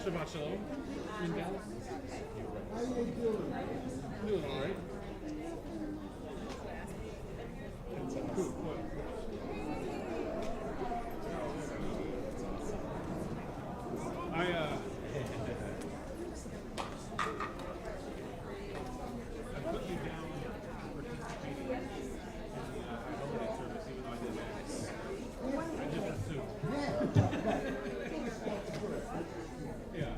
Shabbat Shalom. In Dallas. How you doing? Doing all right. Cool. I put you down for participating in the Kabbalat service, even though I didn't ask. I just assumed. Yeah.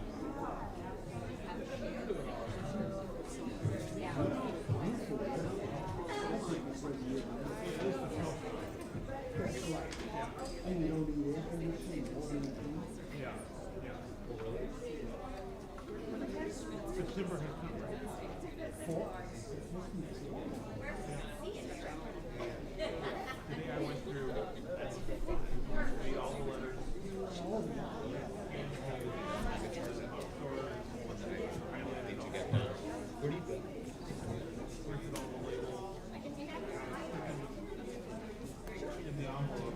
September has come, right? 4? Today I went through read all the letters. Where do you go? Went through all the labels. In the envelope.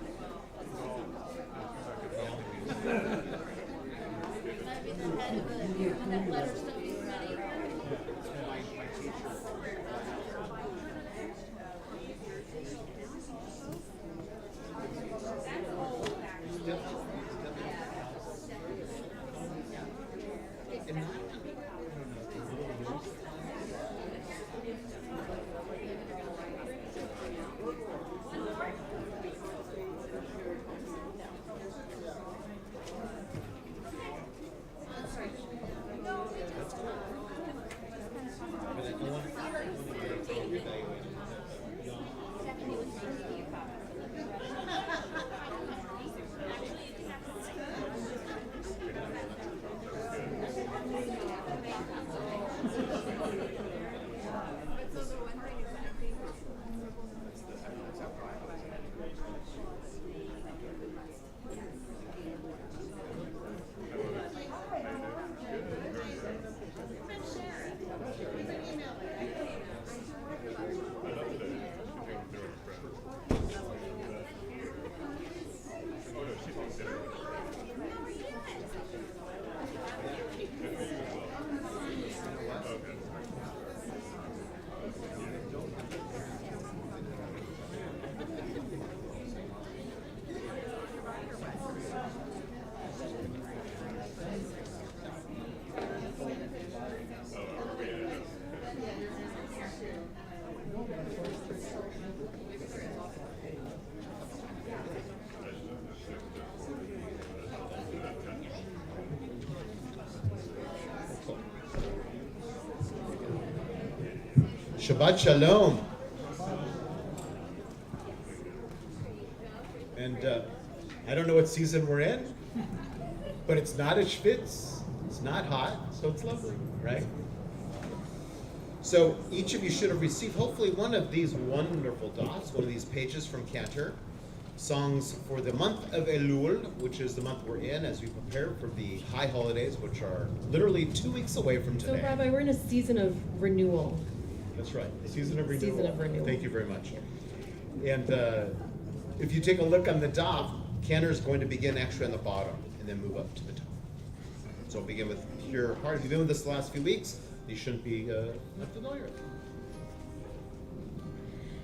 Shabbat Shalom. And I don't know what season we're in, but it's not a schwitz, it's not hot, so it's lovely, right? So each of you should have received hopefully one of these wonderful dots, one of these pages from Cantor, songs for the month of Elul, which is the month we're in as we prepare for the high holidays, which are literally 2 weeks away from today. So Rabbi, we're in a season of renewal. That's right, season of renewal. Season of renewal. Thank you very much. And if you take a look on the daf, Cantor is going to begin actually on the bottom and then move up to the top. So we'll begin with pure heart. If you've been with us the last few weeks, you shouldn't be unfamiliar.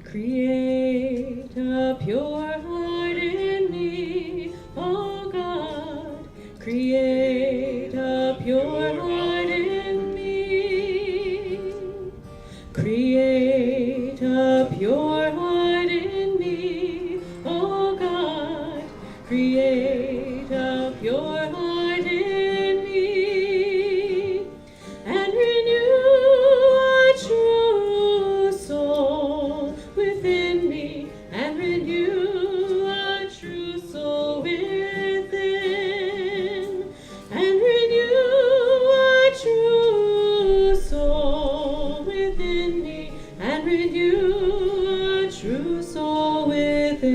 Create a pure heart in me, O God. Create a pure heart in me. Create a pure heart in me, O God. Create a pure heart in me, and renew a true soul within me, and renew a true soul within, and renew a true soul within me. renew a true soul within.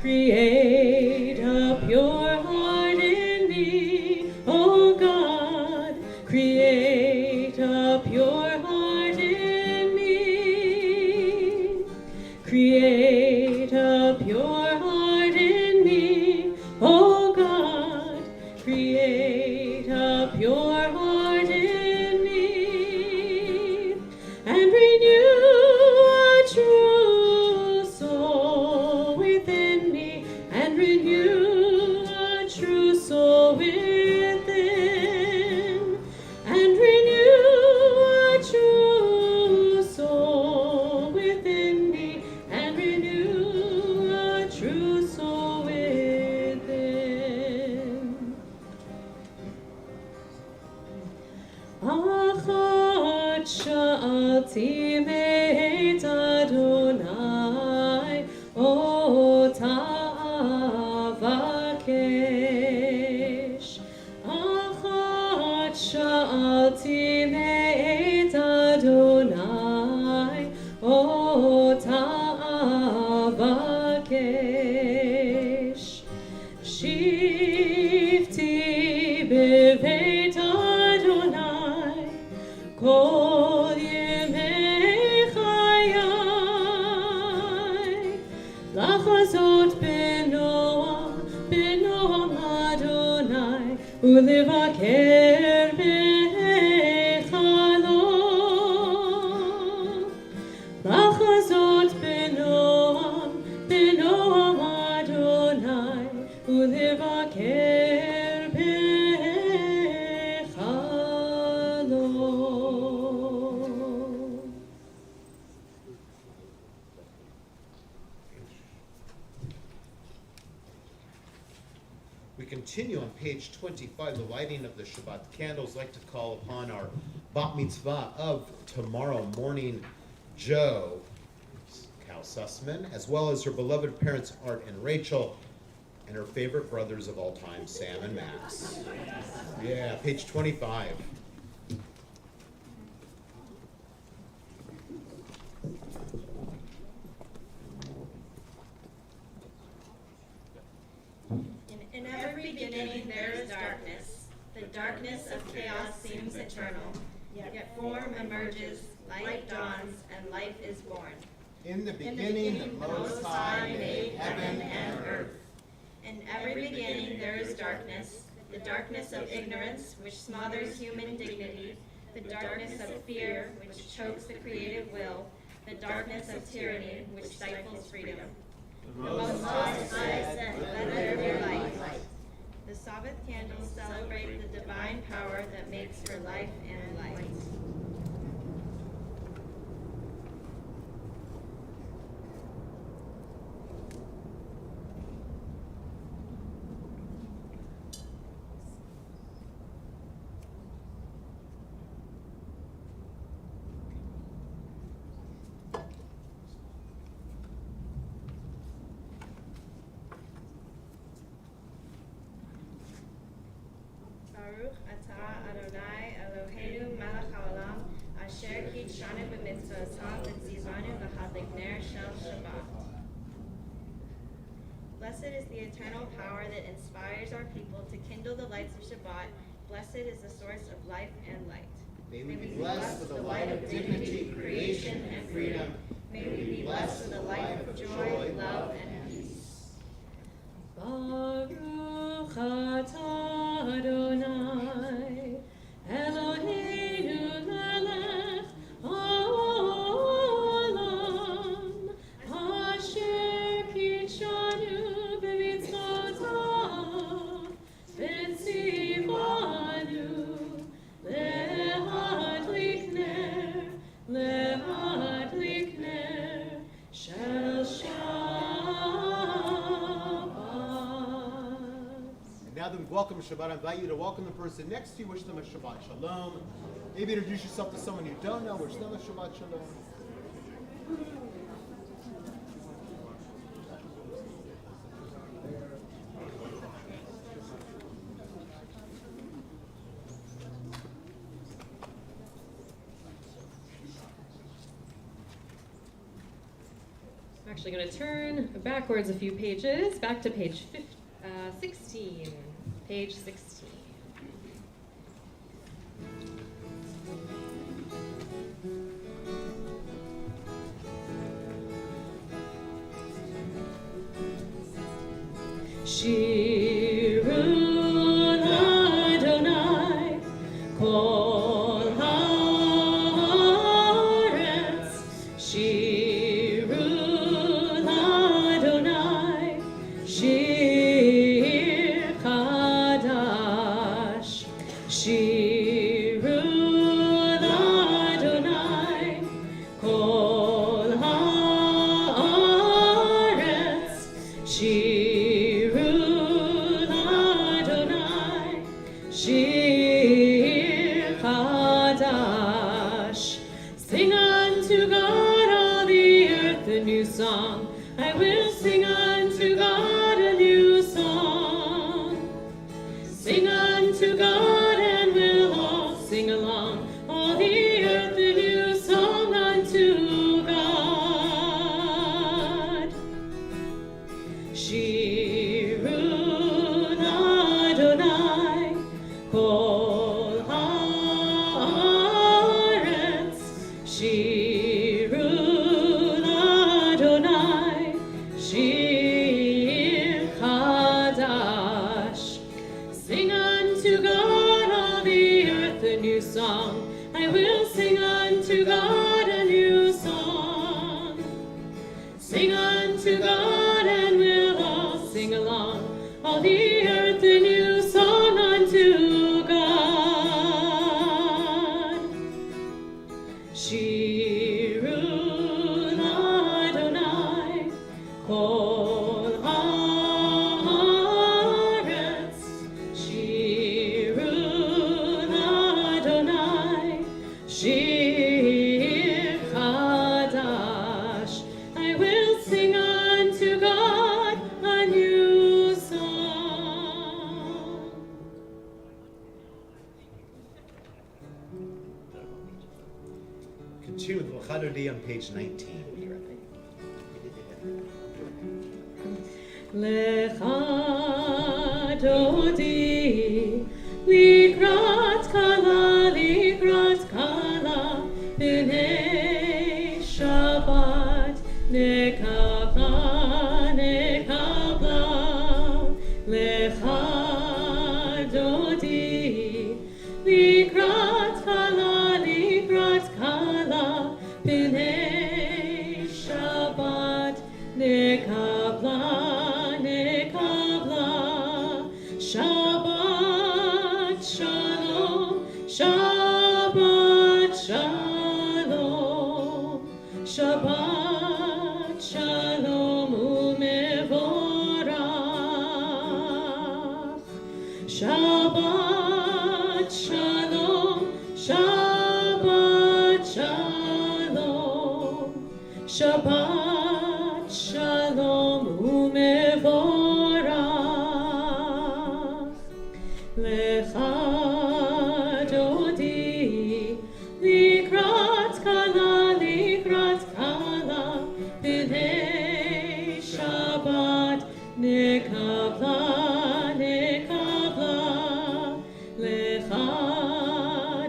Create a pure heart in me, O God. Create a pure heart in me. Create a pure heart in me, O God. Create a pure heart in me, and renew a true soul within me, and renew a true soul within, and renew a true soul within me, and renew a true soul within. Achat sha'alti meit Adonai, ota avakesh. Achat sha'alti meit Adonai, ota avakesh. Shifti beveit Adonai, kol yemei chayai. Lachazot benoam Adonai, ulevaker bechalo. Lachazot benoam Adonai, ulevaker bechalo. We continue on page 25, the lighting of the Shabbat candles. I'd like to call upon our bat mitzvah of tomorrow morning, Joe, Cal Sussman, as well as her beloved parents, Art and Rachel, and her favorite brothers of all time, Sam and Max. Yeah, page 25. In every beginning there is darkness. The darkness of chaos seems eternal. Yet form emerges, light dawns, and life is born. In the beginning, the Most High made heaven and earth. In every beginning there is darkness, the darkness of ignorance, which smothers human dignity, the darkness of fear, which chokes the creative will, the darkness of tyranny, which stifles freedom. The Most High said, "Let there be light." The Sabbath candles celebrate the divine power that makes for life and light. Baruch atah Adonai Eloheinu melech haolam, asher kitshanu b'mitzvotav v'tzivanu b'hadlik ner shel Shabbat. Blessed is the eternal power that inspires our people to kindle the lights of Shabbat. Blessed is the source of life and light. May we be blessed with the light of dignity, creation, and freedom. May we be blessed with a life of joy, love, and peace. Baruch atah Adonai, Eloheinu melech haolam, asher kitshanu b'mitzvotav, v'tzivanu lehadlik ner shel Shabbat. Now that we've welcomed Shabbat, I invite you to welcome the person next to you, wish them a Shabbat Shalom. Maybe introduce yourself to someone you don't know, wish them a Shabbat Shalom. actually going to turn backwards a few pages, back to page 16. Page 16. Shirun Adonai Kol Haaretz Shirun Adonai Shir Chadash Shirun Adonai Kol Haaretz Shirun Adonai Shir Chadash. Sing unto God all the earth a new song. I will sing unto God a new song. Sing unto God and we'll all sing along. All the earth a new song unto God. Shirun Adonai Kol Haaretz Shirun Adonai Shir Chadash. Sing unto God all the earth a new song. I will sing unto God a new song. Sing unto God and we'll all sing along. All the earth a new song unto God. Shirun Adonai Kol Haaretz Shirun Adonai Shir Chadash. I will sing unto God a new song. Continue with Lecha Dodi on page 19. Lecha Dodi Likrat Kala B'nei Shabbat Nekabla Lecha Dodi Likrat Kala B'nei Shabbat Nekabla Shabbat Shalom Shabbat Shalom Shabbat Shalom Umevorach Shabbat Shalom Shabbat Shalom Shabbat Shalom Umevorach Lecha Dodi Likrat Kala B'nei Shabbat Nekabla Lecha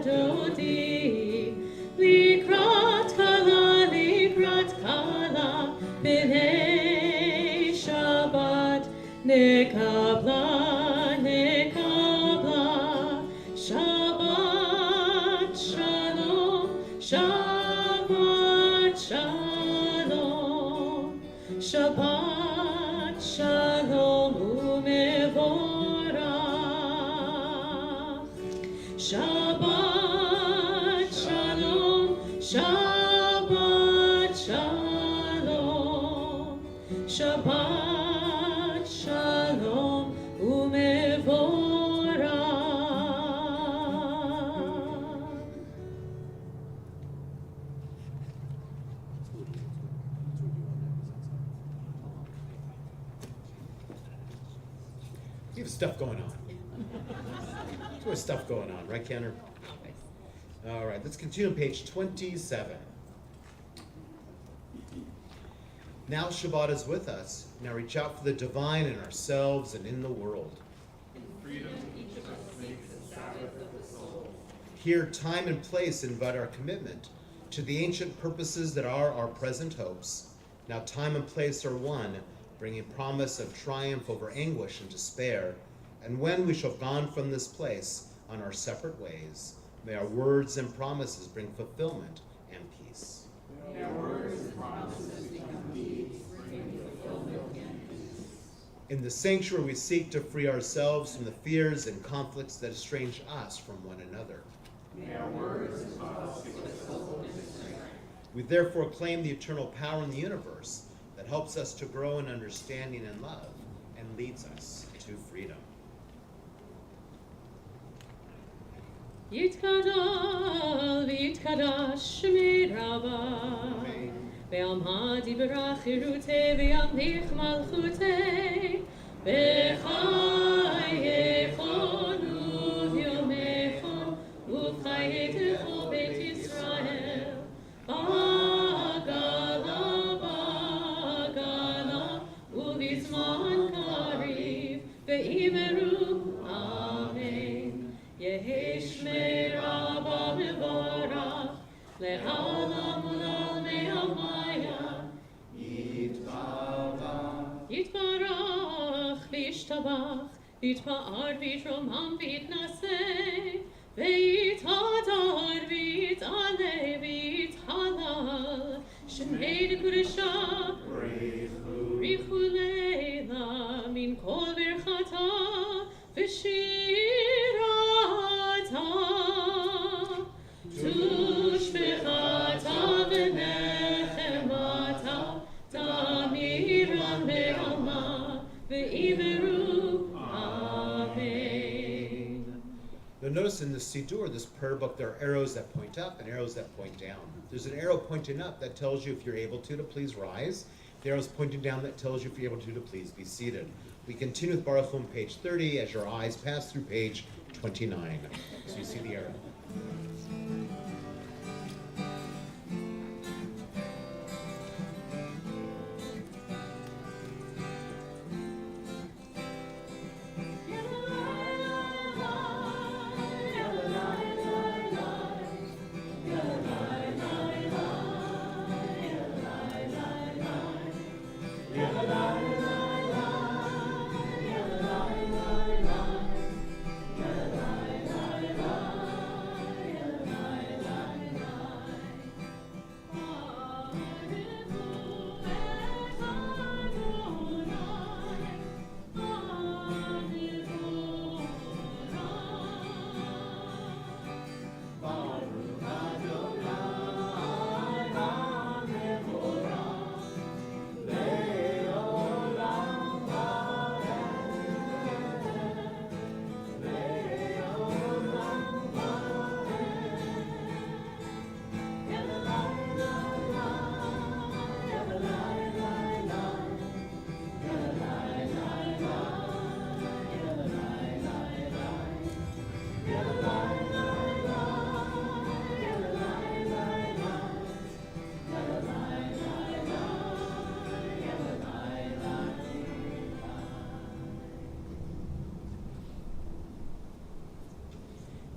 Dodi Likrat Kala B'nei Shabbat Nekabla Shabbat Shalom Shabbat Shalom Shabbat Shalom Umevorach Shabbat Shalom Shabbat Shalom Shabbat Shalom Umevorach. You have stuff going on. There's always stuff going on, right, Cantor? All right, let's continue on page 27. Now Shabbat is with us. Now reach out for the divine in ourselves and in the world. Freedom, each of us makes the Sabbath of the soul. Here, time and place invite our commitment to the ancient purposes that are our present hopes. Now time and place are one, bringing promise of triumph over anguish and despair. And when we shall have gone from this place on our separate ways, may our words and promises bring fulfillment and peace. May our words and promises become deeds, bringing fulfillment and peace. In the sanctuary, we seek to free ourselves from the fears and conflicts that estrange us from one another. May our words and thoughts give us hope and strength. We therefore claim the eternal power in the universe that helps us to grow in understanding and love and leads us to freedom. Yitkadal v'yitkadash shmi rabba ve'amad yibrach chirutei ve'yamlich malchutei v'chayecho u'v'yomecho u'v'chayetecho beit Yisrael ba'gala ba'gala u'v'zman kariv ve'imeru amen. Yehi shmei Rabba mevorach le'olam u'lal me'amaya Yitbarach v'yishtabach v'yitpa'ar v'yitromam v'yitnaseh v'yitadar v'yit'aleh v'yithalal shemei d'kudesha richu leila min kol birchata v'shirata tushbechata v'nechemata tamiran be'alma ve'imeru amen. You'll notice in the Siddur, this prayer book, there are arrows that point up and arrows that point down. There's an arrow pointing up that tells you if you're able to please rise. The arrow's pointing down that tells you if you're able to please be seated. We continue with Baruch Hu on page 30 as your eyes pass through page 29. So you see the arrow.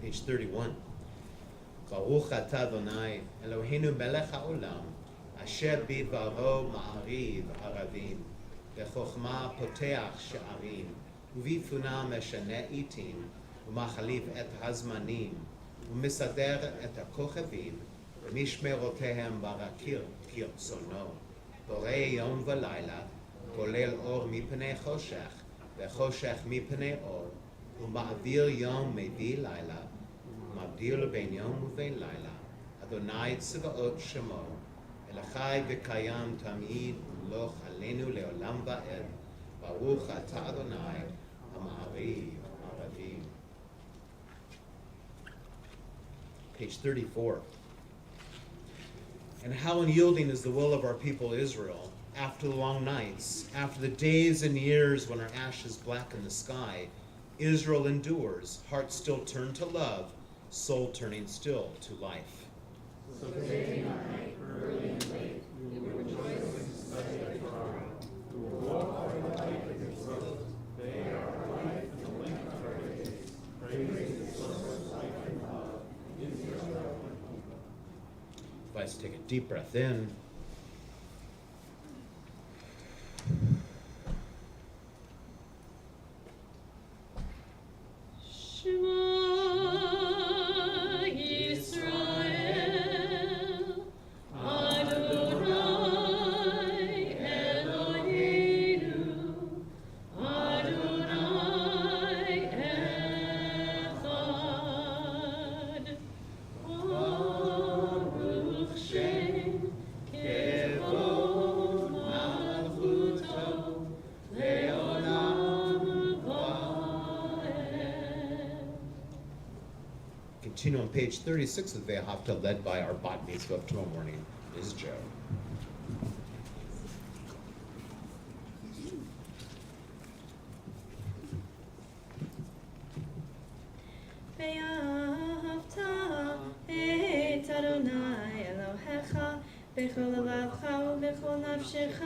Page 31. Baruch atah Adonai, Eloheinu melech haolam, asher bidbaro ma'ariv aravim, bechokma poteach she'arim, uvifunam meshane itim, umachalif et hazmanim, umisader et hakochavim, ומשמרותיהם ברקיר כרצונו, בורא יום ולילה, כולל אור מפני חושך, וחושך מפני אור, ומעביר יום מביא לילה, ומבדיר בין יום ובין לילה, אדוני צבאות שמו, אלחי וקיים תמיד, ומלוך עלינו לעולם ועד, ברוך אתה אדוני, המעריב ערבים. Page 34. And how unyielding is the will of our people Israel. After the long nights, after the days and years when our ashes blacken the sky, Israel endures, heart still turned to love, soul turning still to life. So day and night, early and late, we will rejoice in such a invite us to take a deep breath in. Shema Yisrael, Adonai Eloheinu, Adonai Echad. Baruch Shem Kevod Malchuto Leolam Vaed. Continue on page 36 of the Ve'ahavta, led by our bat mitzvah of tomorrow morning, is Joe. ואהבת את אדוני אלוהיך בכל לבבך ובכל נפשך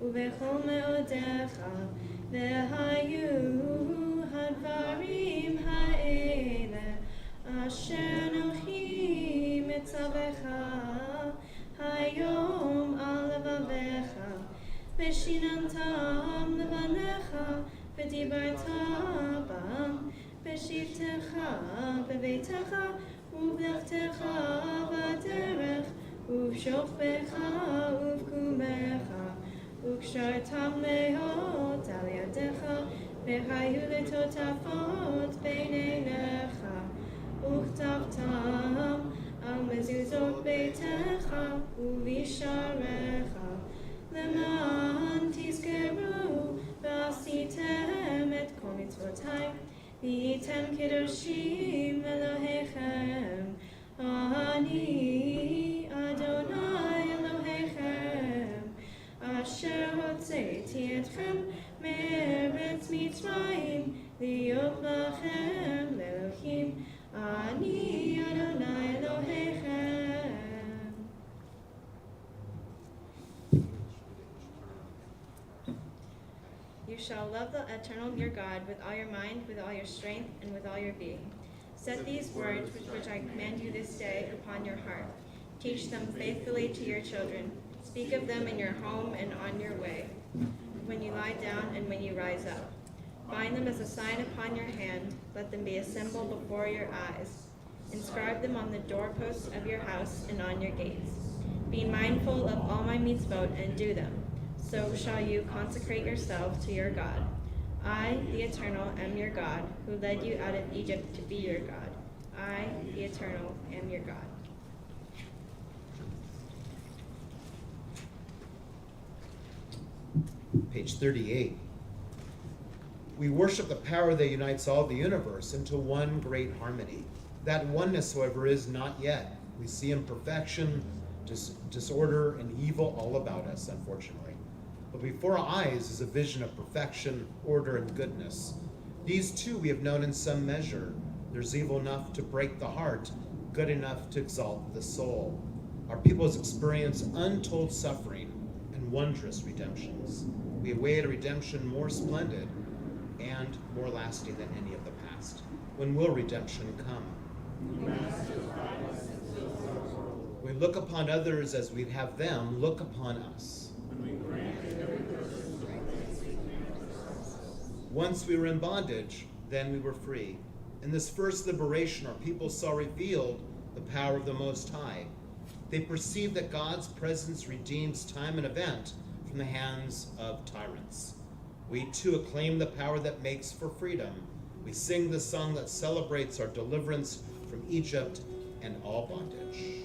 ובכל מאודיך, והיו הדברים האלה אשר אנוכי מצווך היום על לבביך, ושיננתם לבניך ודיברת בם בשבתך בביתך ובלכתך בדרך ובשוכבך ובקומך, וקשרתם מאוד על ידיך, והיו לטוטפות בין עיניך, וכתבתם על מזוזות ביתך ובשעריך, למען תזכרו ועשיתם את כל מצוותיי, והייתם קדושים אלוהיכם. אני אדוני אלוהיכם, אשר הוצאתי אתכם מארץ מצרים, להיות לכם לאלוהים. אני אדוני אלוהיכם. You shall love the eternal your God with all your mind, with all your strength, and with all your being. Set these words which I command you this day upon your heart. Teach them faithfully to your children. Speak of them in your home and on your way, when you lie down and when you rise up. Bind them as a sign upon your hand. Let them be a symbol before your eyes. Inscribe them on the doorposts of your house and on your gates. Be mindful of all my mitzvot and do them. So shall you consecrate yourself to your God. I, the Eternal, am your God, who led you out of Egypt to be your God. I, the Eternal, am your God. Page 38. We worship the power that unites all the universe into one great harmony. That oneness, however, is not yet. We see imperfection, disorder, and evil all about us, unfortunately. But before our eyes is a vision of perfection, order, and goodness. These too we have known in some measure. There's evil enough to break the heart, good enough to exalt the soul. Our people has experienced untold suffering and wondrous redemptions. We await a redemption more splendid and more lasting than any of the past. When will redemption come? We look upon others as we'd have them look upon us. Once we were in bondage, then we were free. In this first liberation, our people saw revealed the power of the Most High. They perceived that God's presence redeems time and event from the hands of tyrants. We too acclaim the power that makes for freedom. We sing the song that celebrates our deliverance from Egypt and all bondage.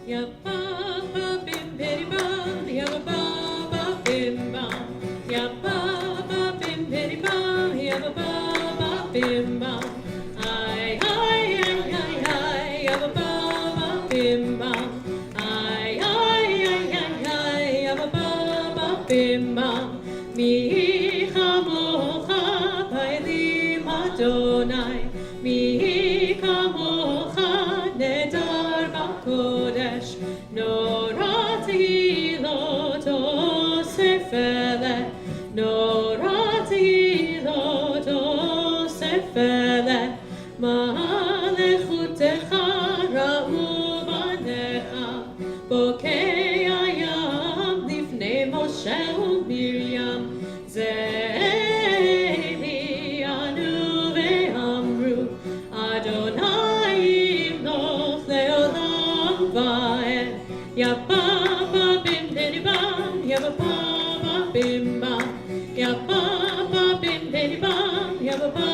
Ya Baba Bim Bidi Bam, Ya Baba Bim Bam, Ya Baba Bim Bidi Bam, Ya Baba Bim Bam, ay ay ay ay ay, Ya Baba Bim Bam, ay ay ay ay ay, Ya Baba Bim Bam, Mi Chamocha Bailim Adonai, Mi Chamocha Nedar Bakodesh. Ya ba ba bim diddy bum, ya ba ba ba bim bum, ya ba ba bim diddy bum, ya ba ba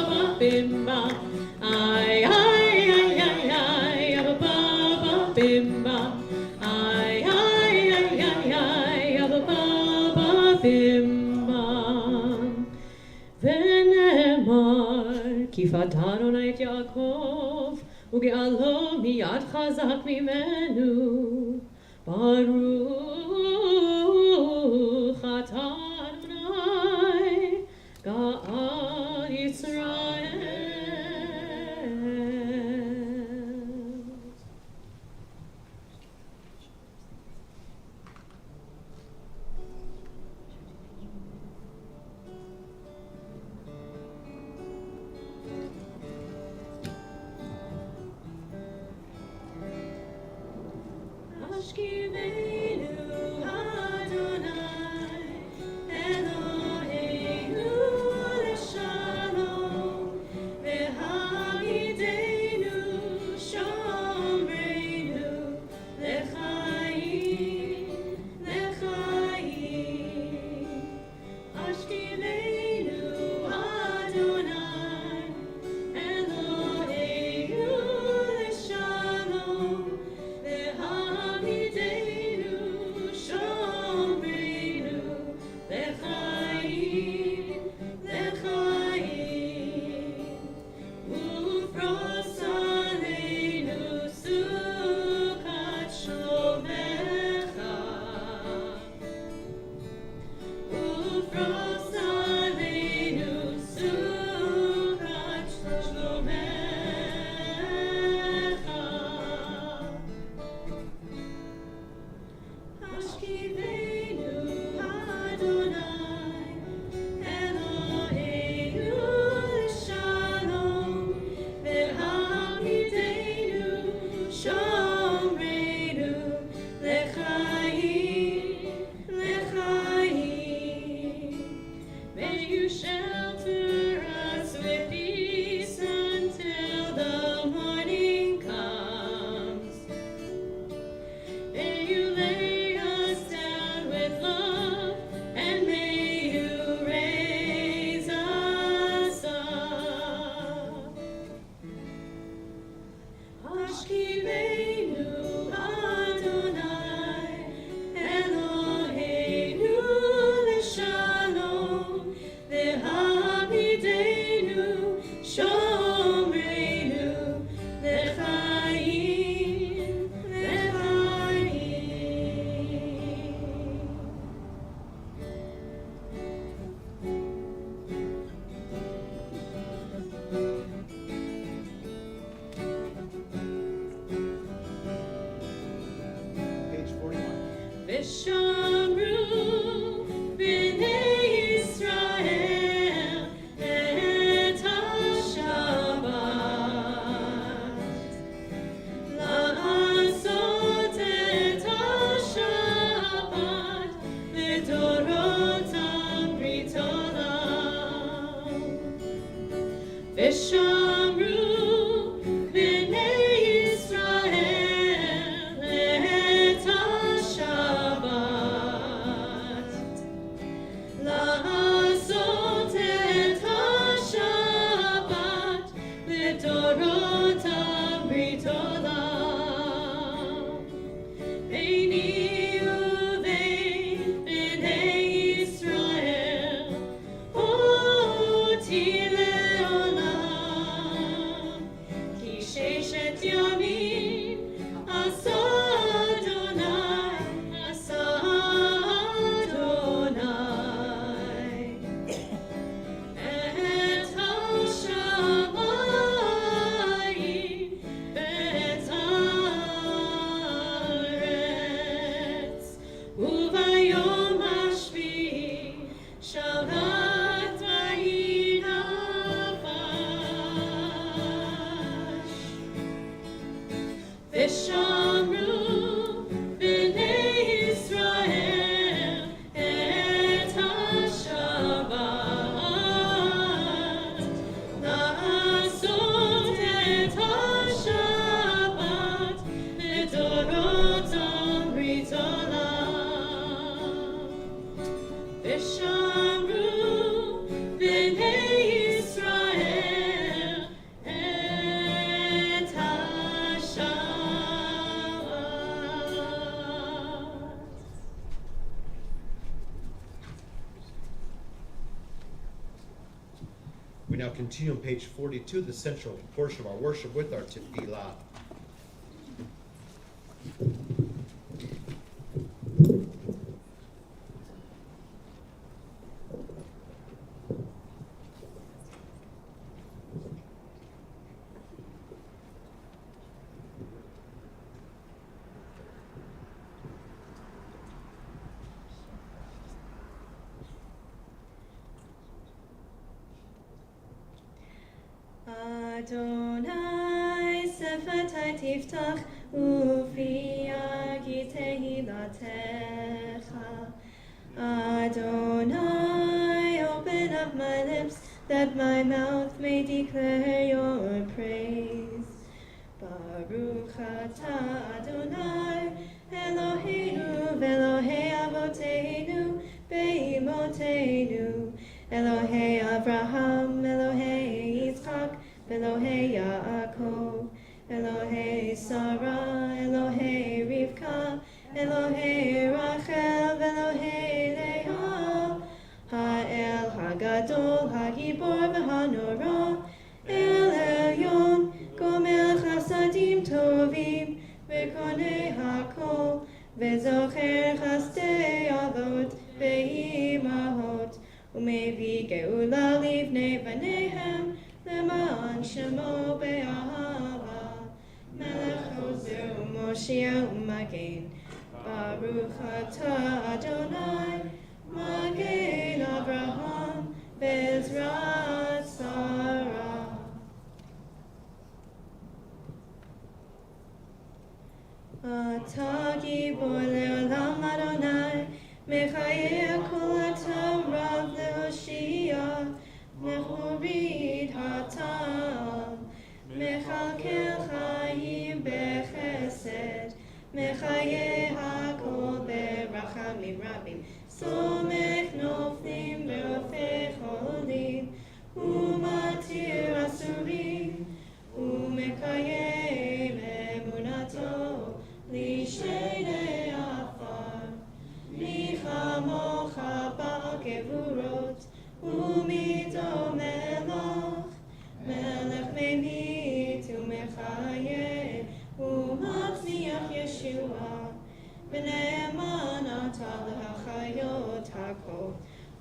ba bim bum. Ay ay ay ay ay, ya ba ba ba bim bum. Ay ay ay ay ay, ya ba ba ba bim bum. ונאמר כי פדה אדוני את יעקב וגאלו מיד חזק ממנו ברוך אתה אדוני גאל ישראל. Ashkivenu Adonai Eloheinu leshalom v'hamidenu shomreinu l'chaim l'chaim. Ashkivenu Adonai Eloheinu leshalom v'hamidenu shomreinu l'chaim l'chaim. Ufros aleinu sukat shlomecha. Ufros aleinu sukat shlomecha. Ashkivenu Adonai Eloheinu leshalom v'hamidenu shomreinu l'chaim l'chaim. May you shelter us with peace until the morning comes. May you lay us down with love, and may you raise us up. Ashkivenu Adonai Eloheinu leshalom v'hamidenu shomreinu l'chaim l'chaim. Page 41. V'shamru b'nei Yisrael et ha-Shabbat la'asot et ha-Shabbat l'dorotam brit olam. V'shamru b'nei Yisrael et ha-Shabbat la'asot et ha-Shabbat l'dorotam brit olam. Beini uvein b'nei Yisrael oti le'olam ki sheshet yamim asa Adonai asa Adonai et ha-shamayim v'et haaretz uvayom hashvi'i shabbat vayinavash. V'shamru b'nei Yisrael et ha-Shabbat la'asot et ha-Shabbat l'dorotam now continue on page 42, the central portion of our worship with our tefillah. Adonai sefatai tiftach ufi agi tehilatecha. Adonai, open up my lips that my mouth may declare your praise. Baruch atah Adonai Eloheinu v'Elohei avoteinu be'imotenu Elohei Avraham, Elohei Yitzchak, Elohei Yaakov, Elohei Sarah, Elohei Rivka, Elohei Rachel, Elohei Leah, Ha'el Hagadol, Hagibor v'Hanora, El Elyon, Gomel Chasadim Tovim, V'konei Hakol, V'zocher Chasdei Avot, Ve'imahot, Umevi Geula Livnei Banehem, Leman Shemo Be'ahava, Melech Hoser Umoshia Umagen, Baruch Atah Adonai, Magen Abraham, Bezrat Sarah. Atah Gibor Le'olam Adonai, Mechayeh Kol Atam Rav Lehoshia, Mechurid Hatam, Mechalkel Chaim Bechesed, Mechayeh Hakol Berachamim Rabim, Somech Noflim Berofei Cholim, Umatir Asurim, Umekayem Emunato, Lishenei Afar, Nichamocha Ba'Gevurot, Umido Melach, Melech Memit Umechayeh, Umatzniach Yeshua, B'ne'eman atah l'hachayot hakol,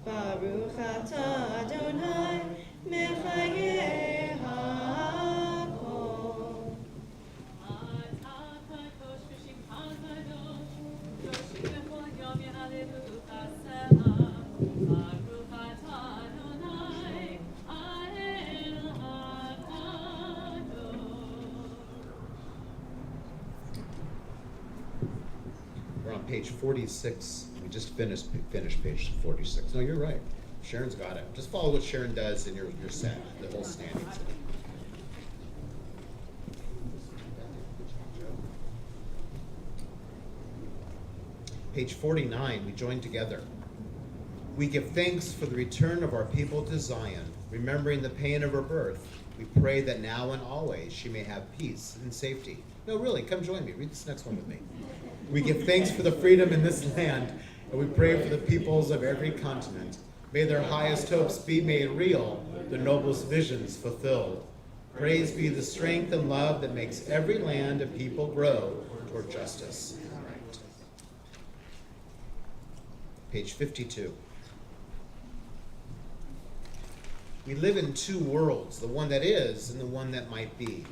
Baruch atah Adonai, Mechayeh hakol. We're on page 46. We just finished page 46. No, you're right. Sharon's got it. Just follow what Sharon does and you're set. The whole standings. Page 49, we join together. We give thanks for the return of our people to Zion, remembering the pain of her birth. We pray that now and always she may have peace and safety. No, really, come join me. Read this next one with me. We give thanks for the freedom in this land, and we pray for the peoples of every continent. May their highest hopes be made real, their noblest visions fulfilled. Praise be the strength and love that makes every land and people grow toward justice. All right. Page 52. We live in two worlds, the one that is and the one that might be.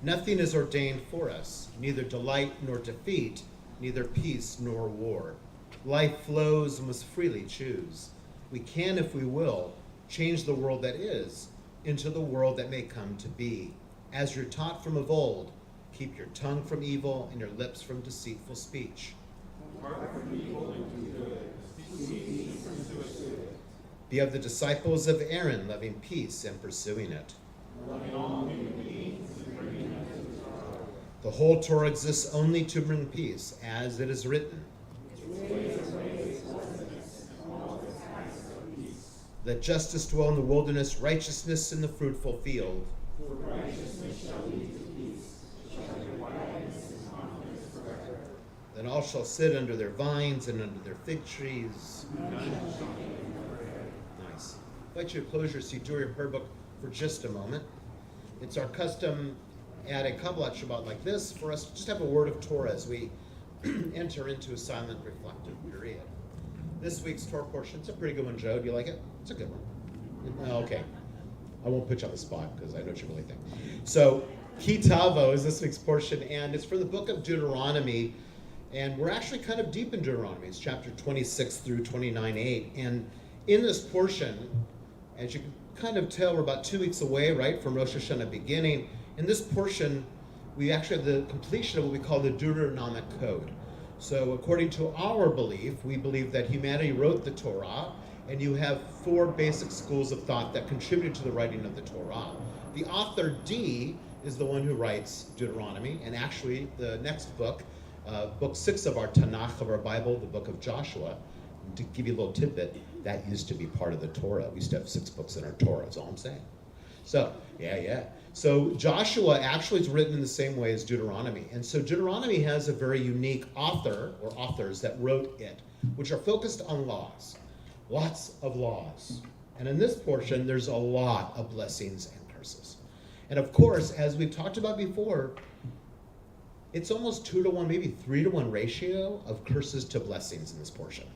Nothing is ordained for us, neither delight nor defeat, neither peace nor war. Life flows and must freely choose. We can, if we will, change the world that is into the world that may come to be. As you're taught from of old, keep your tongue from evil and your lips from deceitful speech. Be of the disciples of Aaron, loving peace and pursuing it. The whole Torah exists only to bring peace, as it is written. Let justice dwell in the wilderness, righteousness in the fruitful field. For righteousness shall lead to peace, shall be quietness and confidence forever. Then all shall sit under their vines and under their fig trees. Nice. I invite you to close your Siddur prayer book for just a moment. It's our custom at a Kabbalat Shabbat like this for us to just have a word of Torah as we enter into a silent, reflective period. This week's Torah portion, it's a pretty good one, Joe. Do you like it? It's a good one. Okay. I won't put you on the spot because I know what you really think. So, Kitavo is this week's portion, and it's from the book of Deuteronomy. And we're actually kind of deep in Deuteronomy. It's chapter 26 through 29:8. And in this portion, as you can kind of tell, we're about 2 weeks away, right, from Rosh Hashanah beginning. In this portion, we actually have the completion of what we call the Deuteronomic Code. So according to our belief, we believe that humanity wrote the Torah, and you have 4 basic schools of thought that contributed to the writing of the Torah. The author D is the one who writes Deuteronomy, and actually the next book, book 6 of our Tanakh, of our Bible, the book of Joshua, to give you a little tidbit, that used to be part of the Torah. We used to have 6 books in our Torah, that's all I'm saying. So, yeah. So Joshua actually is written in the same way as Deuteronomy. And so Deuteronomy has a very unique author, or authors, that wrote it, which are focused on laws. Lots of laws. And in this portion, there's a lot of blessings and curses. And of course, as we've talked about before, it's almost 2 to 1, maybe 3 to 1 ratio of curses to blessings in this portion.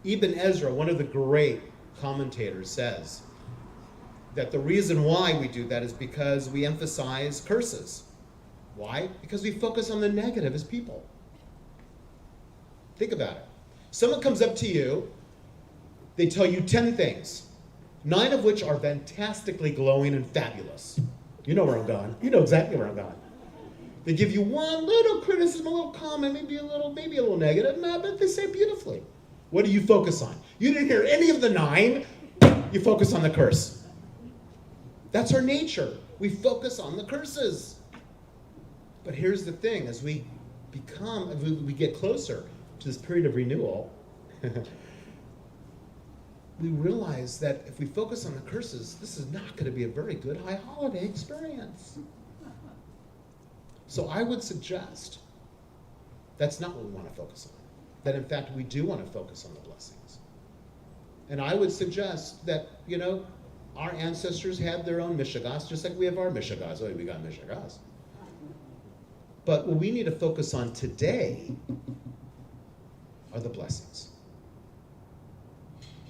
Ibn Ezra, one of the great commentators, says that the reason why we do that is because we emphasize curses. Why? Because we focus on the negative as people. Think about it. Someone comes up to you, they tell you 10 things, 9 of which are fantastically glowing and fabulous. You know where I'm going. You know exactly where I'm going. They give you one little criticism, a little comment, maybe a little negative, but they say beautifully. What do you focus on? You didn't hear any of the 9. You focus on the curse. That's our nature. We focus on the curses. But here's the thing, as we get closer to this period of renewal, we realize that if we focus on the curses, this is not going to be a very good high holiday experience. So I would suggest that's not what we want to focus on. That in fact we do want to focus on the blessings. And I would suggest that, our ancestors had their own mishagas, just like we have our mishagas. Oh, we got mishagas. But what we need to focus on today are the blessings.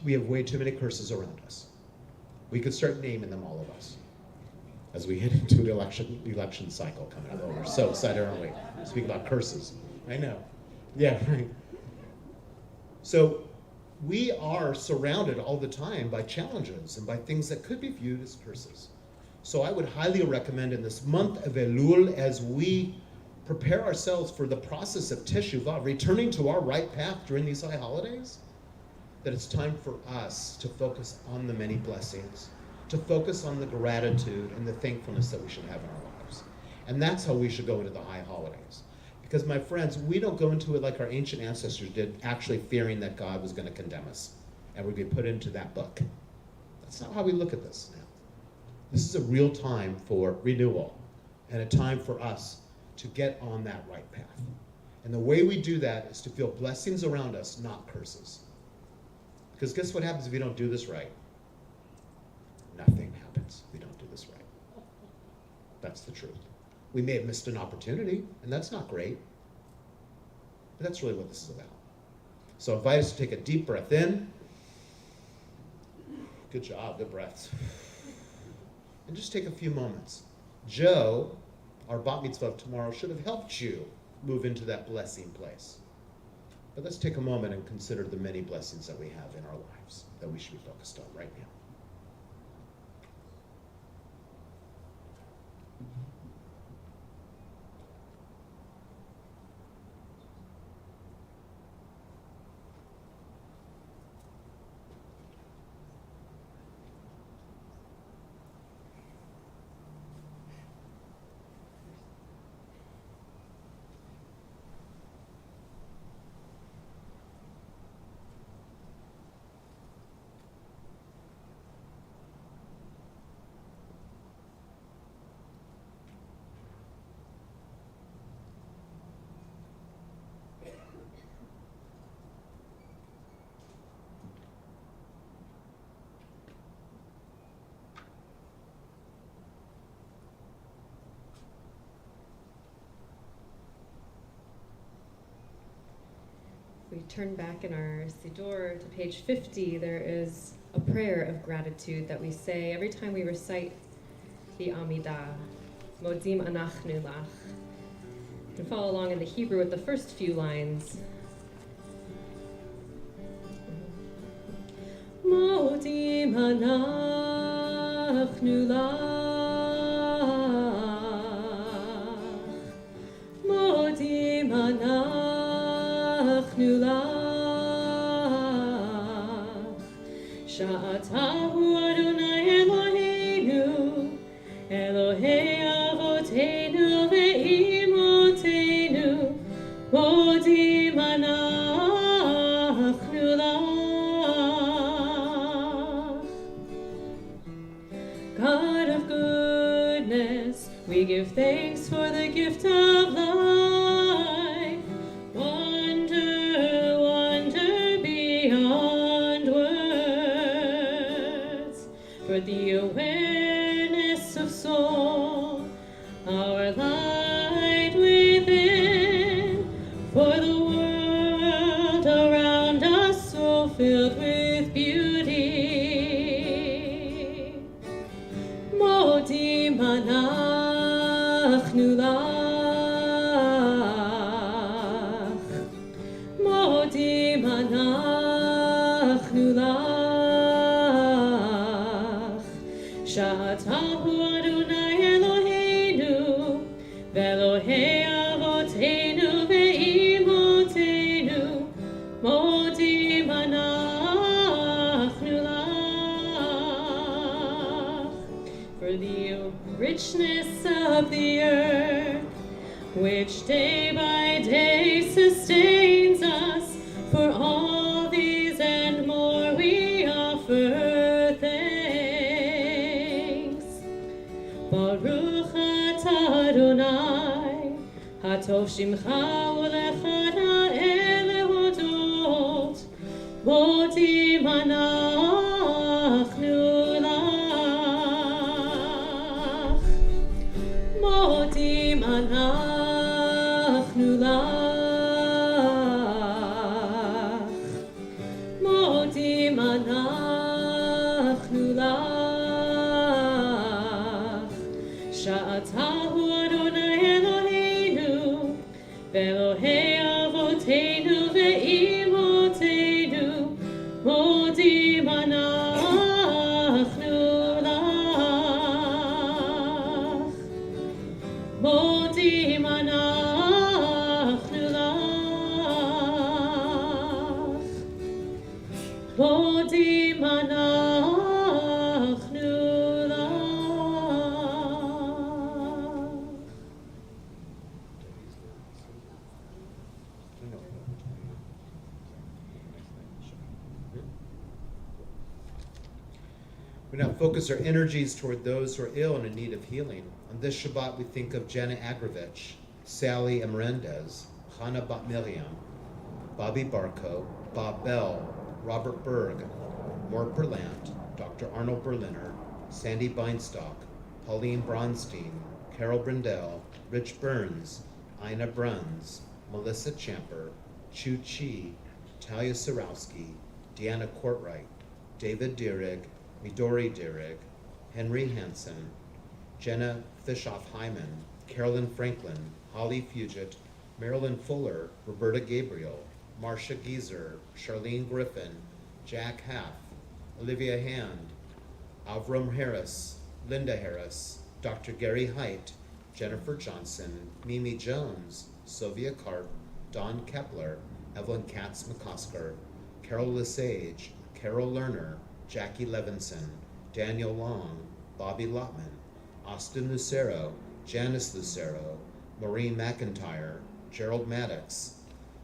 We have way too many curses around us. We could start naming them, all of us, as we head into the election cycle coming up. Oh, we're so excited, aren't we? Speak about curses. I know. Yeah, right. So we are surrounded all the time by challenges and by things that could be viewed as curses. So I would highly recommend in this month of Elul, as we prepare ourselves for the process of Teshuvah, returning to our right path during these high holidays, that it's time for us to focus on the many blessings, to focus on the gratitude and the thankfulness that we should have in our lives. And that's how we should go into the high holidays. Because, my friends, we don't go into it like our ancient ancestors did, actually fearing that God was going to condemn us and we'd be put into that book. That's not how we look at this now. This is a real time for renewal and a time for us to get on that right path. And the way we do that is to feel blessings around us, not curses. Because guess what happens if you don't do this right? Nothing happens if we don't do this right. That's the truth. We may have missed an opportunity, and that's not great. But that's really what this is about. So I invite us to take a deep breath in. Good job, good breaths. And just take a few moments. Joe, our bat mitzvah of tomorrow, should have helped you move into that blessing place. But let's take a moment and consider the many blessings that we have in our lives that we should be focused on right now. turn back in our Siddur to page 50, there is a prayer of gratitude that we say every time we recite the Amidah, Modim Anachnu Lach. You can follow along in the Hebrew with the first few lines. Modim Anachnu Lach, Modim Anachnu Lach, Sha'atahu Adonai Eloheinu, Elohei Avotenu ve'imotenu, Modim Anachnu Lach. God of goodness, we give thanks for the gift of life. Wonder, wonder beyond words, for the awareness of soul, our light within, for the world around us so filled with beauty. Modim Anachnu Lach, Modim Anachnu Lach, Sha'atahu Adonai Eloheinu, ve'Elohei Avotenu ve'imotenu, Modim Anachnu Lach, for the richness of the earth, which day by day sustains us. For all these and more we offer thanks. Baruch atah Adonai, hatov shimcha u'lechad ha'el lehodot, modim anachnu lach, modim anachnu lach, modim anachnu lach, sha'atahu Adonai Eloheinu, ve'Elohei avotenu ve'imotenu, modim anachnu lach, modim anachnu lach, modim anachnu lach. We now focus our energies toward those who are ill and in need of healing. On this Shabbat, we think of Jenna Agrovich, Sally Emerendez, Hannah Bat Miriam, Bobby Barco, Bob Bell, Robert Berg, Mort Berlant, Dr. Arnold Berliner, Sandy Beinstock, Pauline Bronstein, Carol Brindell, Rich Burns, Ina Bruns, Melissa Champer, Chu Chi, Talia Sarowski, Deanna Courtwright, David Dierig, Midori Dierig, Henry Hansen, Jenna Fischoff-Hyman, Carolyn Franklin, Holly Fugit, Marilyn Fuller, Roberta Gabriel, Marcia Gieser, Charlene Griffin, Jack Haff, Olivia Hand, Avram Harris, Linda Harris, Dr. Gary Height, Jennifer Johnson, Mimi Jones, Sylvia Karp, Dawn Kepler, Evelyn Katz McCosker, Carol Lesage, Carol Lerner, Jackie Levinson, Daniel Long, Bobby Lotman, Austin Lucero, Janice Lucero, Maureen McIntyre, Gerald Maddox,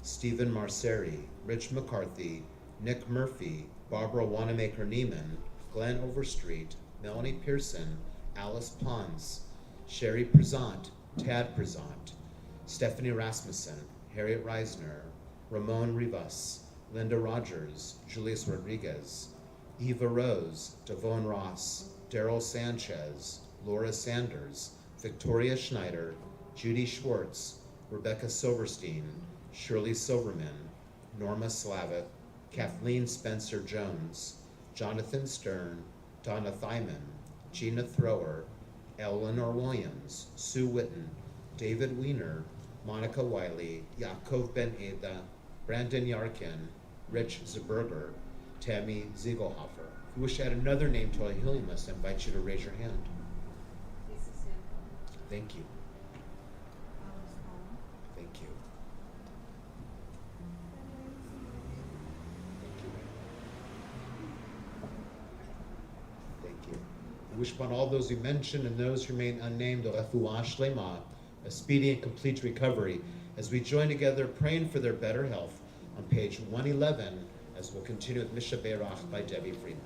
Stephen Marceri, Rich McCarthy, Nick Murphy, Barbara Wanamaker Neiman, Glenn Overstreet, Melanie Pearson, Alice Pons, Sherry Prezant, Tad Prezant, Stephanie Rasmussen, Harriet Reisner, Ramon Rivas, Linda Rogers, Julius Rodriguez, Eva Rose, Devon Ross, Daryl Sanchez, Laura Sanders, Victoria Schneider, Judy Schwartz, Rebecca Silverstein, Shirley Silverman, Norma Slavitt, Kathleen Spencer Jones, Jonathan Stern, Donna Thyman, Gina Thrower, Eleanor Williams, Sue Witten, David Weiner, Monica Wiley, Yaakov Ben Eda, Brandon Yarkin, Rich Zeberger, Tammy Ziegelhofer. If you wish to add another name to our healing list, I invite you to raise your hand. Thank you. Thank you. Thank you. We wish upon all those we mentioned and those who remain unnamed, a refuah shlema, a speedy and complete recovery, as we join together praying for their better health on page 111, as we'll continue with Misha Beirach by Debbie Freeman.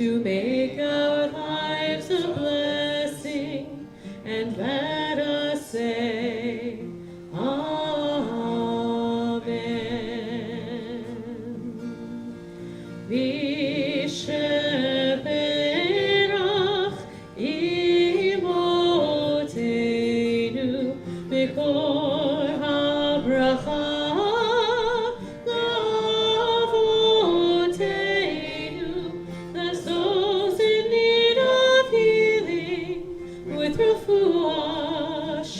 to make our lives a blessing, and let us say, Amen. Visheperach imotenu b'kol habracha.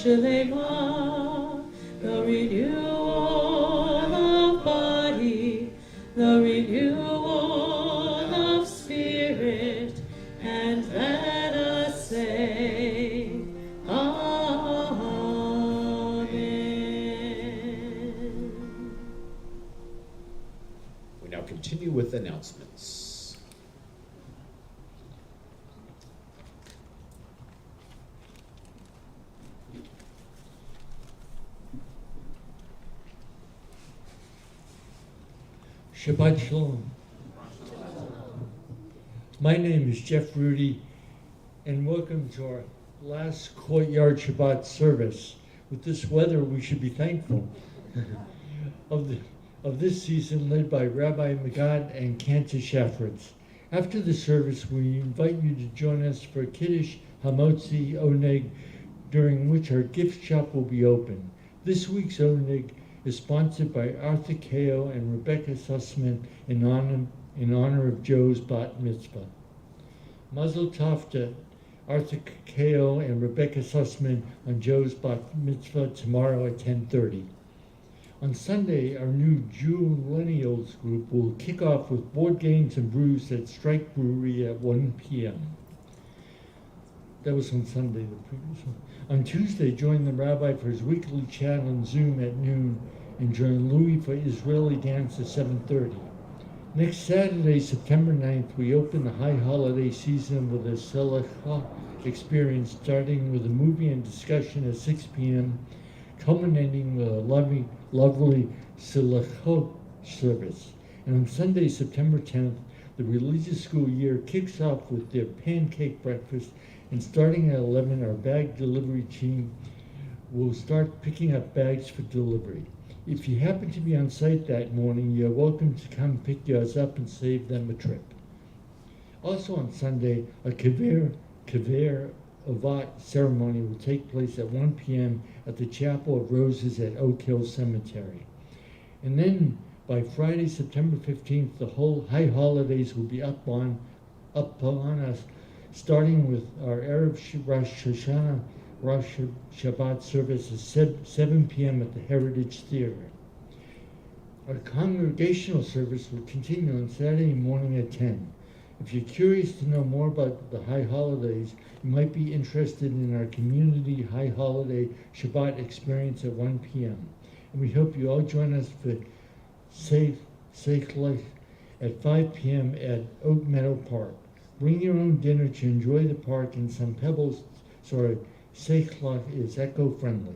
Shalema, the renewal of body, the renewal of spirit, and let us say, Amen. We now continue with announcements. Shabbat Shalom. My name is Jeff Rudy, and welcome to our last Courtyard Shabbat service. With this weather, we should be thankful of this season, led by Rabbi Magad and Cantor Shafritz. After the service, we invite you to join us for Kiddush Hamotzi Oneg, during which our gift shop will be open. This week's Oneg is sponsored by Arthur Kao and Rebecca Sussman in honor of Joe's bat mitzvah. Mazel tov to Arthur Kao and Rebecca Sussman on Joe's bat mitzvah tomorrow at 10:30. On Sunday, our new Jewellennials group will kick off with board games and brews at Strike Brewery at 1 p.m. That was on Sunday, the previous one. On Tuesday, join the rabbi for his weekly chat on Zoom at noon, and join Louis for Israeli dance at 7:30. Next Saturday, September 9th, we open the high holiday season with a Selicha experience, starting with a movie and discussion at 6 p.m., culminating with a lovely Selicha service. And on Sunday, September 10th, the religious school year kicks off with their pancake breakfast, and starting at 11, our bag delivery team will start picking up bags for delivery. If you happen to be on site that morning, you're welcome to come pick yours up and save them a trip. Also on Sunday, a Kever Avat ceremony will take place at 1 p.m. at the Chapel of Roses at Oak Hill Cemetery. And then by Friday, September 15th, the whole high holidays will be up on us, starting with our Erev Rosh Hashanah Rosh Shabbat service at 7 p.m. at the Heritage Theater. Our congregational service will continue on Saturday morning at 10. If you're curious to know more about the high holidays, you might be interested in our community high holiday Shabbat experience at 1 p.m. And we hope you all join us for Seichlich at 5 p.m. at Oak Meadow Park. Bring your own dinner to enjoy the park and some pebbles so our Seichlich is eco-friendly.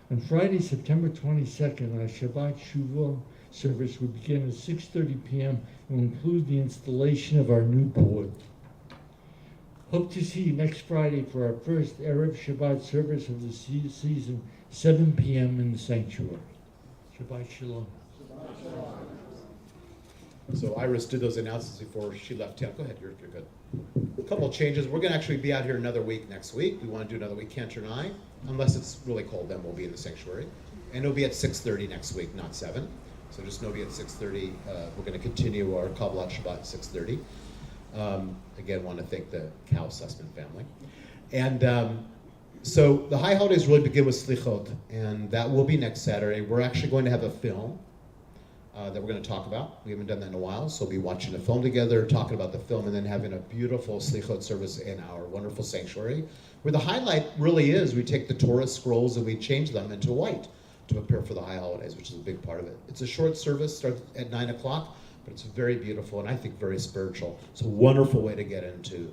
On Friday, September 22nd, our Shabbat Shuvah service will begin at 6:30 p.m. and will include the installation of our new board. Hope to see you next Friday for our first Erev Shabbat service of the season, 7 p.m. in the sanctuary. Shabbat Shalom. So Iris did those announcements before she left town. Go ahead, you're good. A couple changes. We're going to actually be out here another week next week. We want to do another week, Cantor and I. Unless it's really cold, then we'll be in the sanctuary. And it'll be at 6:30 next week, not 7. So just know it'll be at 6:30. We're going to continue our Kabbalat Shabbat at 6:30. Again, want to thank the Cal Sussman family. And so the high holidays really begin with Slichot, and that will be next Saturday. We're actually going to have a film that we're going to talk about. We haven't done that in a while, so we'll be watching a film together, talking about the film, and then having a beautiful Slichot service in our wonderful sanctuary, where the highlight really is we take the Torah scrolls and we change them into white to prepare for the high holidays, which is a big part of it. It's a short service, starts at 9 o'clock, but it's very beautiful and I think very spiritual. It's a wonderful way to get into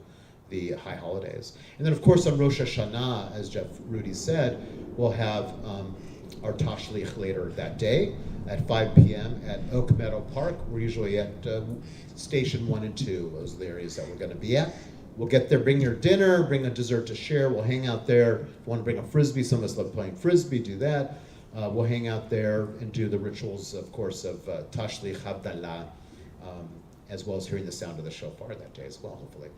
the high holidays. And then, of course, on Rosh Hashanah, as Jeff Rudy said, we'll have our Tashlich later that day at 5 p.m. at Oak Meadow Park. We're usually at Station 1 and 2. Those are the areas that we're going to be at. We'll get there, bring your dinner, bring a dessert to share. We'll hang out there. If you want to bring a Frisbee, some of us love playing Frisbee, do that. We'll hang out there and do the rituals, of course, of Tashlich Havdalah, as well as hearing the sound of the shofar that day as well, hopefully.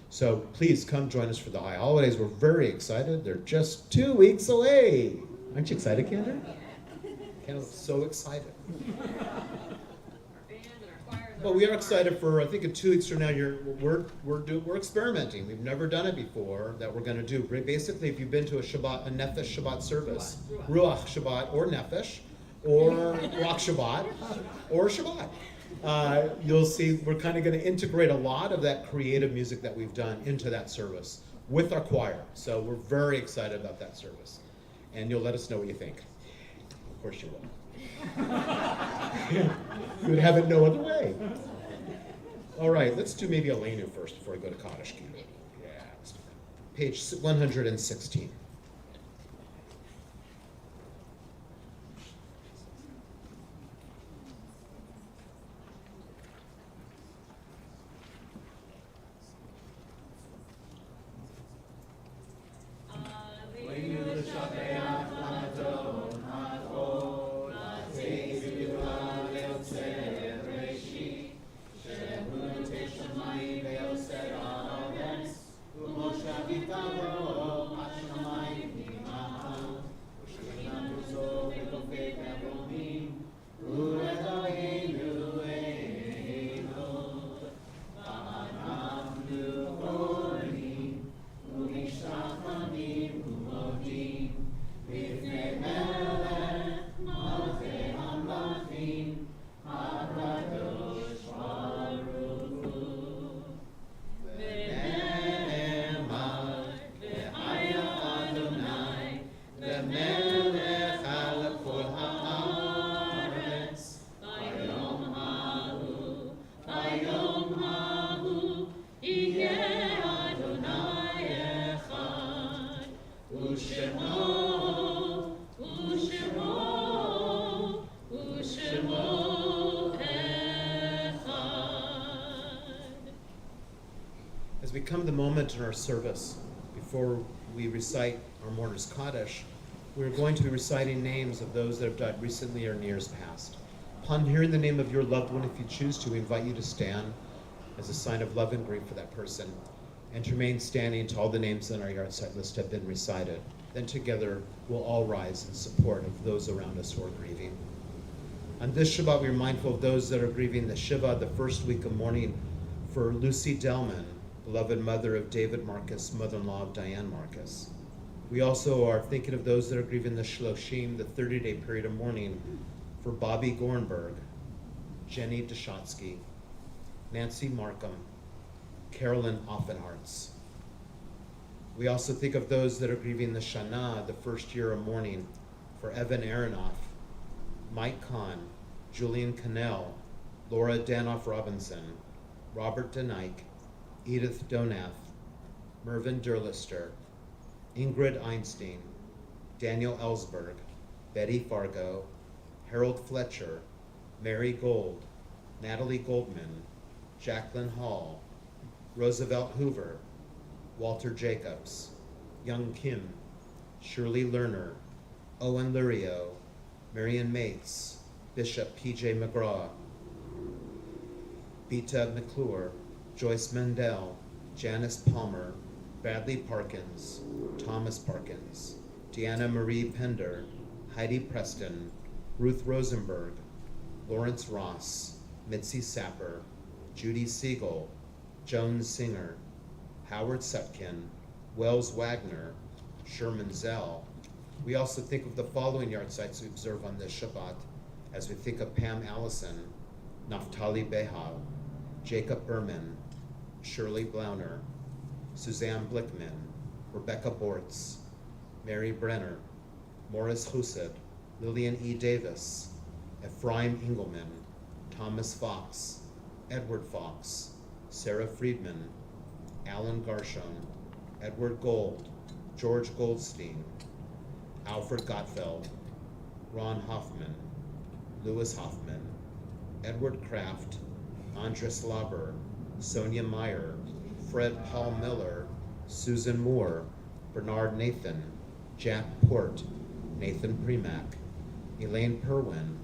So please come join us for the high holidays. We're very excited. They're just 2 weeks away. Aren't you excited, Kendra? Kendra's so excited. Well, we are excited for, I think in 2 weeks from now, we're experimenting. We've never done it before that we're going to do. Basically, if you've been to a Nefesh Shabbat service, Ruach Shabbat or Nefesh, or Ruach Shabbat, or Shabbat, you'll see we're kind of going to integrate a lot of that creative music that we've done into that service with our choir. So we're very excited about that service. And you'll let us know what you think. Of course you will. You would have it no other way. All right, let's do maybe Elenu first before I go to Kaddish. Yeah, let's do that. Page 116. As we come to the moment in our service, before we recite our mourner's Kaddish, we're going to be reciting names of those that have died recently or in years past. Upon hearing the name of your loved one, if you choose to, we invite you to stand as a sign of love and grief for that person, and to remain standing until all the names on our yahrzeit list have been recited. Then together, we'll all rise in support of those around us who are grieving. On this Shabbat, we are mindful of those that are grieving the Shiva, the first week of mourning, for Lucy Delman, beloved mother of David Marcus, mother-in-law of Diane Marcus. We also are thinking of those that are grieving the Shloshim, the 30-day period of mourning, for Bobby Gornberg, Jenny Deshotsky, Nancy Markham, Carolyn Offenhartz. We also think of those that are grieving the Shana, the first year of mourning, for Evan Aronoff, Mike Kahn, Julian Cannell, Laura Danoff Robinson, Robert DeNike, Edith Donath, Mervyn Derlister, Ingrid Einstein, Daniel Ellsberg, Betty Fargo, Harold Fletcher, Mary Gold, Natalie Goldman, Jacqueline Hall, Roosevelt Hoover, Walter Jacobs, Young Kim, Shirley Lerner, Owen Lurio, Marion Mates, Bishop P.J. McGraw, Beta McClure, Joyce Mendel, Janice Palmer, Bradley Parkins, Thomas Parkins, Deanna Marie Pender, Heidi Preston, Ruth Rosenberg, Lawrence Ross, Mitzi Sapper, Judy Siegel, Joan Singer, Howard Sutkin, Wells Wagner, Sherman Zell. We also think of the following yard sites we observe on this Shabbat as we think of Pam Allison, Naftali Behal, Jacob Berman, Shirley Blauner, Suzanne Blickman, Rebecca Bortz, Mary Brenner, Morris Hused, Lillian E. Davis, Ephraim Engelman, Thomas Fox, Edward Fox, Sarah Friedman, Alan Garshon, Edward Gold, George Goldstein, Alfred Gottfeld, Ron Hoffman, Louis Hoffman, Edward Kraft, Andres Lauber, Sonia Meyer, Fred Paul Miller, Susan Moore, Bernard Nathan, Jack Port, Nathan Premack, Elaine Perwin,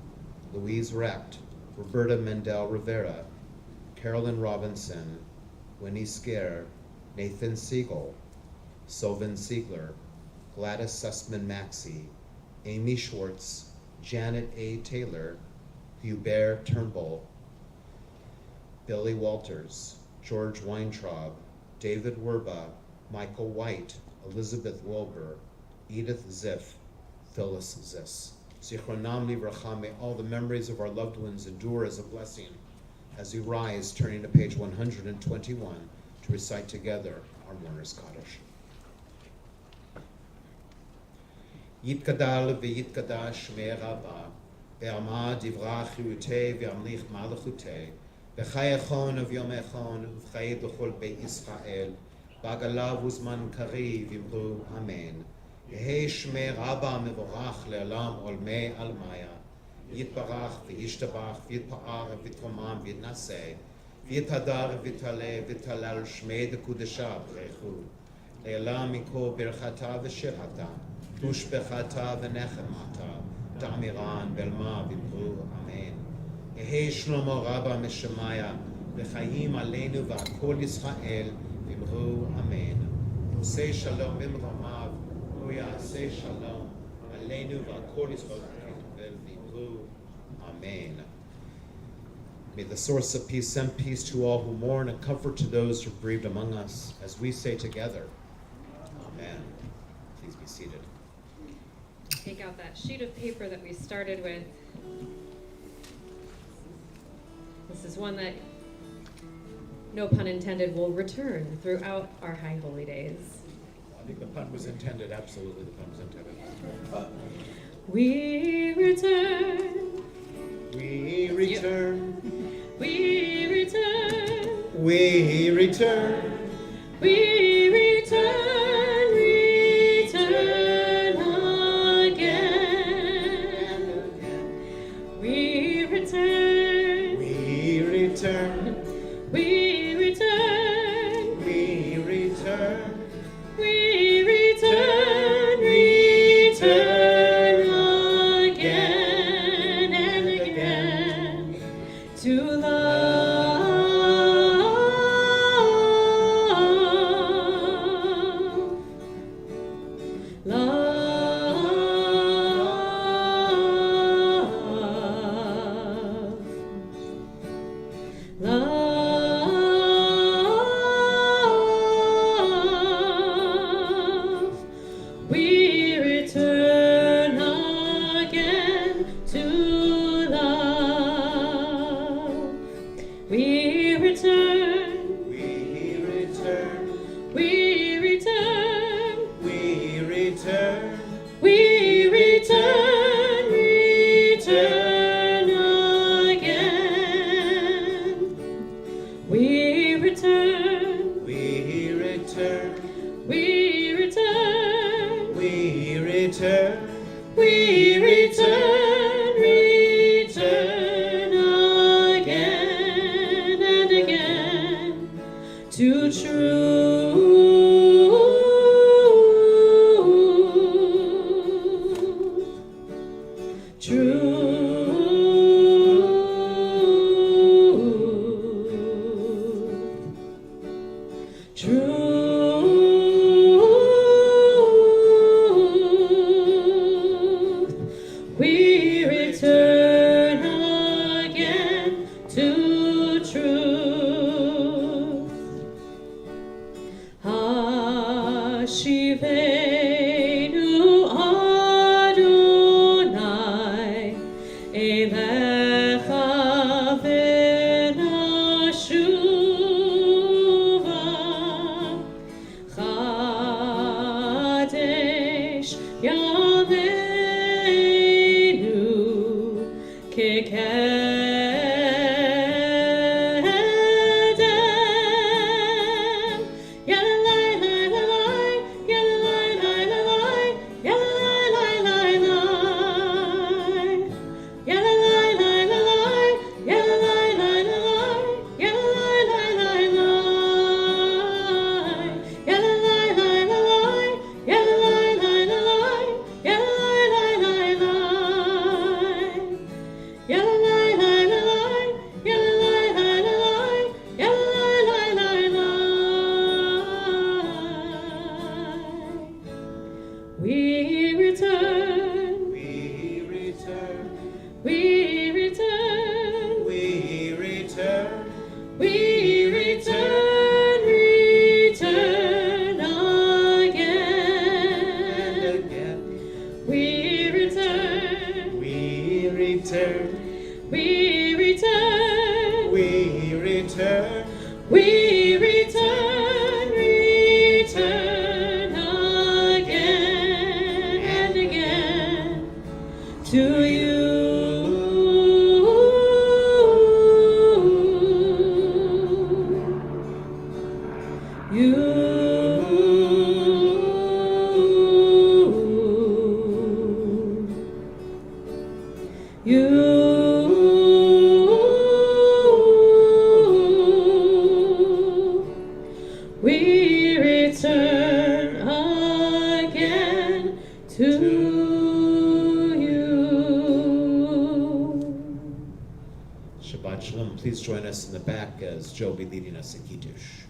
Louise Recht, Roberta Mendel Rivera, Carolyn Robinson, Winnie Scare, Nathan Siegel, Sylvan Siegler, Gladys Sussman Maxey, Amy Schwartz, Janet A. Taylor, Hubert Turnbull, Billy Walters, George Weintraub, David Werba, Michael White, Elizabeth Wilbur, Edith Ziff, Phyllis Ziss. Zichronam livracha, may all the memories of our loved ones endure as a blessing as we rise, turning to page 121 to recite together our mourner's Kaddish. Yitkadal v'yitkadash shmei Rabba, ve'amad divrach chiyutei ve'amlich malachutei, v'chayachon v'yomechon v'chayed l'chol beit Yisrael, b'agalav uzman kari v'imru amen. Yehei shmei Rabba mevorach le'olam olmei almaya, יתברך וישתבח ויתפאר ויתרומם ויתנשא ויתהדר ויתעלה ויתהלל שמי דקודשה ברכו לעילם יקרו ברכתה ושירתה ושבחתה ונחמתה תאמירן בלמה ואמרו אמן. יהי שלמה רבה משמיה וחיים עלינו ועל כל ישראל ואמרו אמן. עושה שלום במרומיו הוא יעשה שלום עלינו ועל כל ישראל. Amen. May the source of peace send peace to all who mourn and comfort to those who are bereaved among us as we say together, Amen. Please be seated. Take out that sheet of paper that we started with. This is one that, no pun intended, will return throughout our High Holy Days. I think the pun was intended, absolutely the pun was intended. We return. We return. We return. We return. We return. Return again. We return. We return. We return. We return. We return. Return again and again to love. We return again to love. We return. We return. We return. We return. We return. Return again. We return. We return. We return. We return. We return. We return again to truth. Hashivenu Adonai Elecha v'nashuva Chadesh Yameinu Kekedem Yalalai lalai, yalalai lalai, yalalai lalai, yalalai lalai, yalalai lalai, yalalai lalai, yalalai lalai, yalalai lalai, yalalai lalai. Yalalai lalai, yalalai lalai, yalalai lalai. We return, We return, we return, we return, we return, return again. again. We return, We return, we return. we return, We return, return again and again to you. We return again to you. Shabbat Shalom. Please join us in the back as Joe will be leading us in Kiddush.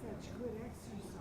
Such good exercise.